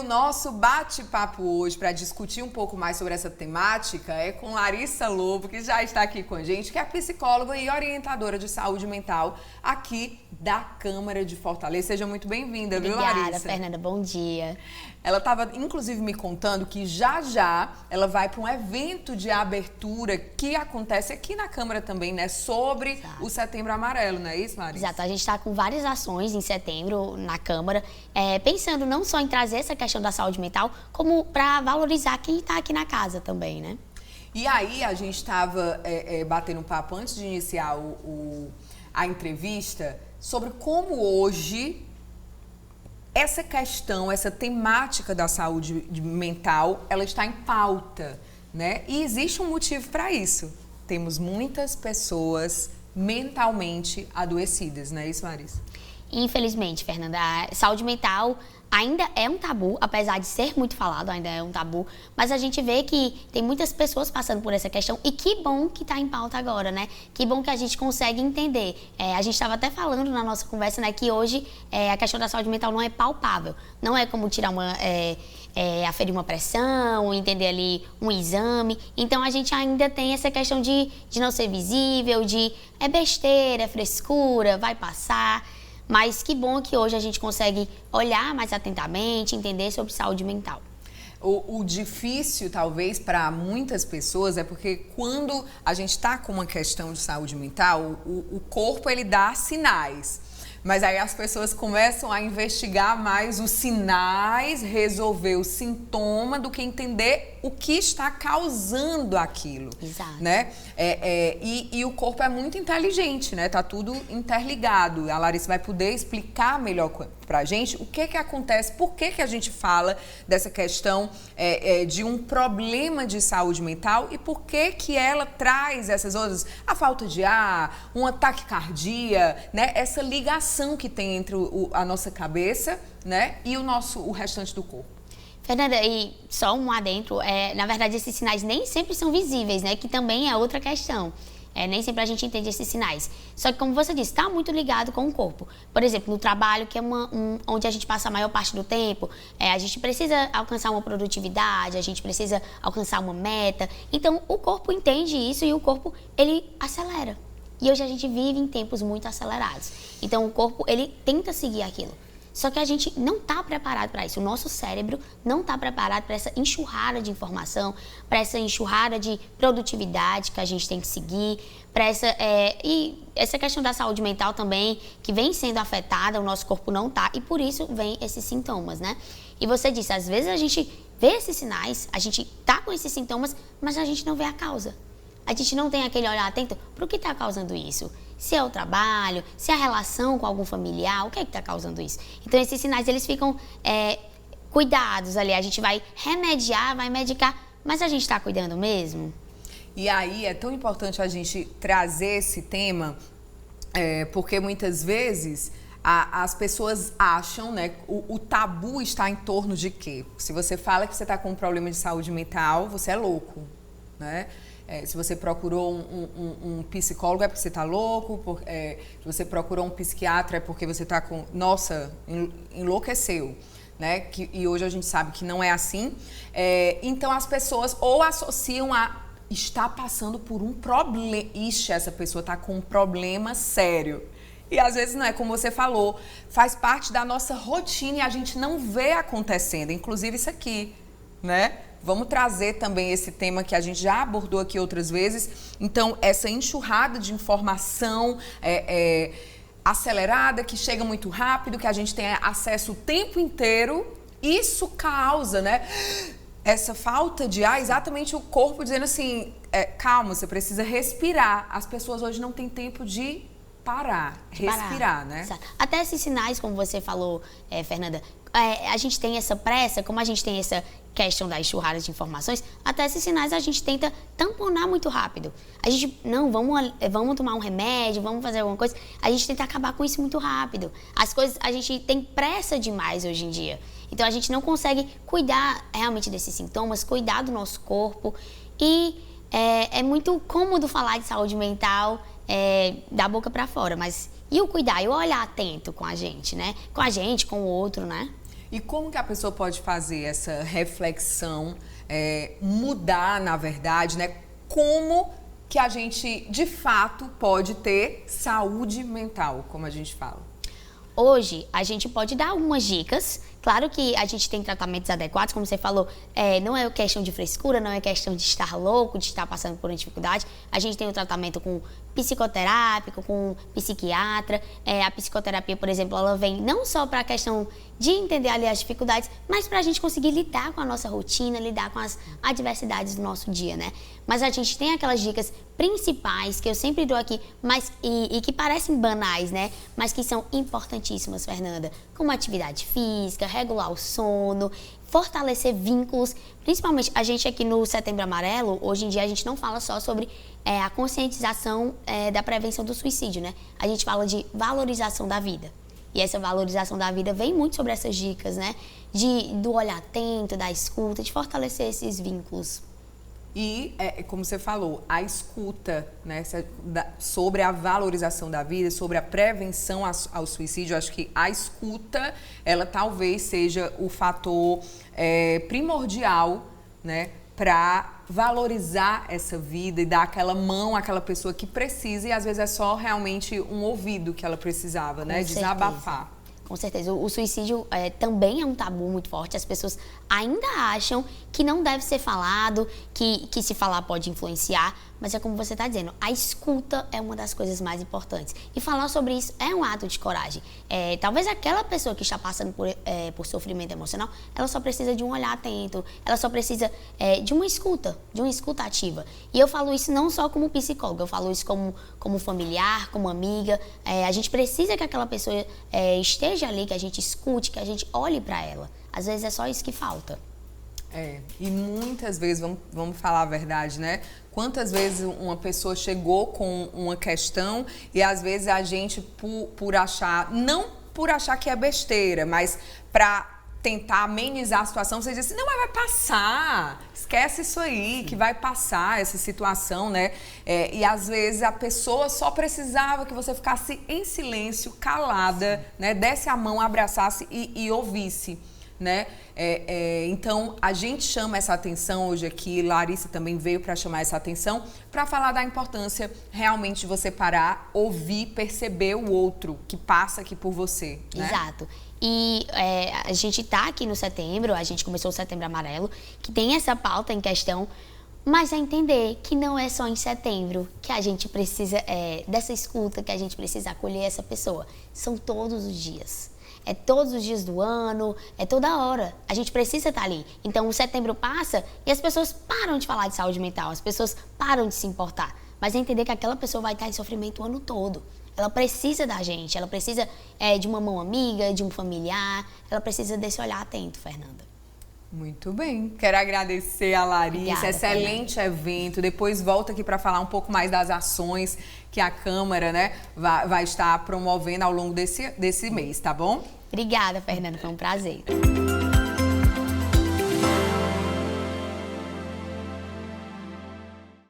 nosso bate-papo hoje para discutir um pouco mais sobre essa temática é com Larissa Lobo, que já está aqui com a gente, que é psicóloga e orientadora de saúde mental aqui da Câmara de Fortaleza. Seja muito bem-vinda, viu, Larissa? Obrigada, Fernanda. Bom dia. Ela estava, inclusive, me contando que já ela vai para um evento de abertura que acontece aqui na Câmara também, né? Sobre o Setembro Amarelo, não é isso, Larissa? Exato. A gente está com várias ações em setembro na Câmara, pensando não só em trazer essa questão da saúde mental, como para valorizar quem está aqui na casa também, né? E aí, a gente estava batendo um papo antes de iniciar a entrevista sobre como hoje essa questão, essa temática da saúde mental, ela está em pauta, né? E existe um motivo para isso. Temos muitas pessoas mentalmente adoecidas, não é isso, Larissa? Infelizmente, Fernanda, a saúde mental ainda é um tabu, apesar de ser muito falado, ainda é um tabu, mas a gente vê que tem muitas pessoas passando por essa questão e que bom que está em pauta agora, né? Que bom que a gente consegue entender. A gente estava até falando na nossa conversa, né, que hoje a questão da saúde mental não é palpável, não é como tirar aferir uma pressão, entender ali um exame. Então a gente ainda tem essa questão de não ser visível, de é besteira, é frescura, vai passar. Mas que bom que hoje a gente consegue olhar mais atentamente, entender sobre saúde mental. O difícil, talvez, para muitas pessoas é porque quando a gente está com uma questão de saúde mental, o corpo ele dá sinais. Mas aí as pessoas começam a investigar mais os sinais, resolver o sintoma, do que entender o que está causando aquilo. Exato. Né? E o corpo é muito inteligente, né? Tá tudo interligado. A Larissa vai poder explicar melhor pra gente o que acontece, por que a gente fala dessa questão de um problema de saúde mental e por que ela traz essas outras, a falta de ar, um ataque cardíaco, né? Essa ligação que tem entre a nossa cabeça, né, e o restante do corpo. Fernanda, e só um adentro, na verdade esses sinais nem sempre são visíveis, né, que também é outra questão. Nem sempre a gente entende esses sinais. Só que, como você disse, está muito ligado com o corpo. Por exemplo, no trabalho, que é onde a gente passa a maior parte do tempo, a gente precisa alcançar uma produtividade, a gente precisa alcançar uma meta. Então, o corpo entende isso e o corpo, ele acelera. E hoje a gente vive em tempos muito acelerados. Então, o corpo, ele tenta seguir aquilo. Só que a gente não está preparado para isso. O nosso cérebro não está preparado para essa enxurrada de informação, para essa enxurrada de produtividade que a gente tem que seguir, para e essa questão da saúde mental também, que vem sendo afetada, o nosso corpo não está, e por isso vem esses sintomas, né? E você disse, às vezes a gente vê esses sinais, a gente está com esses sintomas, mas a gente não vê a causa. A gente não tem aquele olhar atento para o que está causando isso. Se é o trabalho, se é a relação com algum familiar, o que é que está causando isso? Então, esses sinais, eles ficam cuidados ali. A gente vai remediar, vai medicar, mas a gente está cuidando mesmo? E aí, é tão importante a gente trazer esse tema, porque muitas vezes as pessoas acham, né, o tabu está em torno de quê? Se você fala que você está com um problema de saúde mental, você é louco, né? Se você procurou um psicólogo é porque você está louco, se você procurou um psiquiatra é porque você está com... Nossa, enlouqueceu, né? E hoje a gente sabe que não é assim. Então as pessoas ou associam a estar passando por um problema. Ixi, essa pessoa está com um problema sério. E às vezes não é, como você falou, faz parte da nossa rotina e a gente não vê acontecendo, inclusive isso aqui, né? Vamos trazer também esse tema que a gente já abordou aqui outras vezes. Então, essa enxurrada de informação acelerada, que chega muito rápido, que a gente tem acesso o tempo inteiro, isso causa, né, essa falta de ar, exatamente o corpo dizendo assim, calma, você precisa respirar. As pessoas hoje não têm tempo de respirar, né? Exato. Até esses sinais, como você falou, Fernanda, a gente tem essa pressa, como a gente tem essa questão das enxurradas de informações, até esses sinais a gente tenta tamponar muito rápido. A gente, não, vamos tomar um remédio, vamos fazer alguma coisa, a gente tenta acabar com isso muito rápido. As coisas, a gente tem pressa demais hoje em dia. Então a gente não consegue cuidar realmente desses sintomas, cuidar do nosso corpo. E é muito cômodo falar de saúde mental da boca para fora, mas e o cuidar, e o olhar atento com a gente, né? Com a gente, com o outro, né? E como que a pessoa pode fazer essa reflexão, mudar, na verdade, né? Como que a gente, de fato, pode ter saúde mental, como a gente fala? Hoje, a gente pode dar algumas dicas. Claro que a gente tem tratamentos adequados, como você falou, não é questão de frescura, não é questão de estar louco, de estar passando por uma dificuldade. A gente tem o tratamento com psicoterápico, com psiquiatra. A psicoterapia, por exemplo, ela vem não só para a questão de entender ali as dificuldades, mas para a gente conseguir lidar com a nossa rotina, lidar com as adversidades do nosso dia, né? Mas a gente tem aquelas dicas principais que eu sempre dou aqui, mas e que parecem banais, né? Mas que são importantíssimas, Fernanda, como atividade física, regular o sono, fortalecer vínculos. Principalmente a gente aqui no Setembro Amarelo, hoje em dia a gente não fala só sobre a conscientização da prevenção do suicídio, né? A gente fala de valorização da vida. E essa valorização da vida vem muito sobre essas dicas, né? Do olhar atento, da escuta, de fortalecer esses vínculos. E, como você falou, a escuta, né, sobre a valorização da vida, sobre a prevenção ao suicídio, acho que a escuta, ela talvez seja o fator primordial, né, para valorizar essa vida e dar aquela mão àquela pessoa que precisa, e às vezes é só realmente um ouvido que ela precisava, né, desabafar. Com certeza. O suicídio também é um tabu muito forte. As pessoas ainda acham que não deve ser falado, que se falar pode influenciar. Mas é como você está dizendo, a escuta é uma das coisas mais importantes. E falar sobre isso é um ato de coragem. Talvez aquela pessoa que está passando por sofrimento emocional, ela só precisa de um olhar atento, ela só precisa de uma escuta ativa. E eu falo isso não só como psicóloga, eu falo isso como familiar, como amiga. A gente precisa que aquela pessoa esteja ali, que a gente escute, que a gente olhe para ela. Às vezes é só isso que falta. E muitas vezes, vamos falar a verdade, né? Quantas vezes uma pessoa chegou com uma questão e às vezes a gente, por achar, não por achar que é besteira, mas para tentar amenizar a situação, você diz assim, não, mas vai passar, esquece isso aí, que vai passar essa situação, né? E às vezes a pessoa só precisava que você ficasse em silêncio, calada, né? Desse a mão, abraçasse e ouvisse, né? Então a gente chama essa atenção hoje aqui, Larissa também veio para chamar essa atenção, para falar da importância realmente de você parar, ouvir, perceber o outro que passa aqui por você, né? Exato. E a gente tá aqui no setembro, a gente começou o Setembro Amarelo, que tem essa pauta em questão, mas é entender que não é só em setembro que a gente precisa dessa escuta, que a gente precisa acolher essa pessoa. São todos os dias. É todos os dias do ano, é toda hora. A gente precisa estar ali. Então, o setembro passa e as pessoas param de falar de saúde mental, as pessoas param de se importar. Mas é entender que aquela pessoa vai estar em sofrimento o ano todo. Ela precisa da gente, ela precisa de uma mão amiga, de um familiar, ela precisa desse olhar atento, Fernanda. Muito bem. Quero agradecer a Larissa, Obrigada, excelente evento. Depois volta aqui para falar um pouco mais das ações que a Câmara, né, vai estar promovendo ao longo desse mês, tá bom? Obrigada, Fernanda, foi um prazer.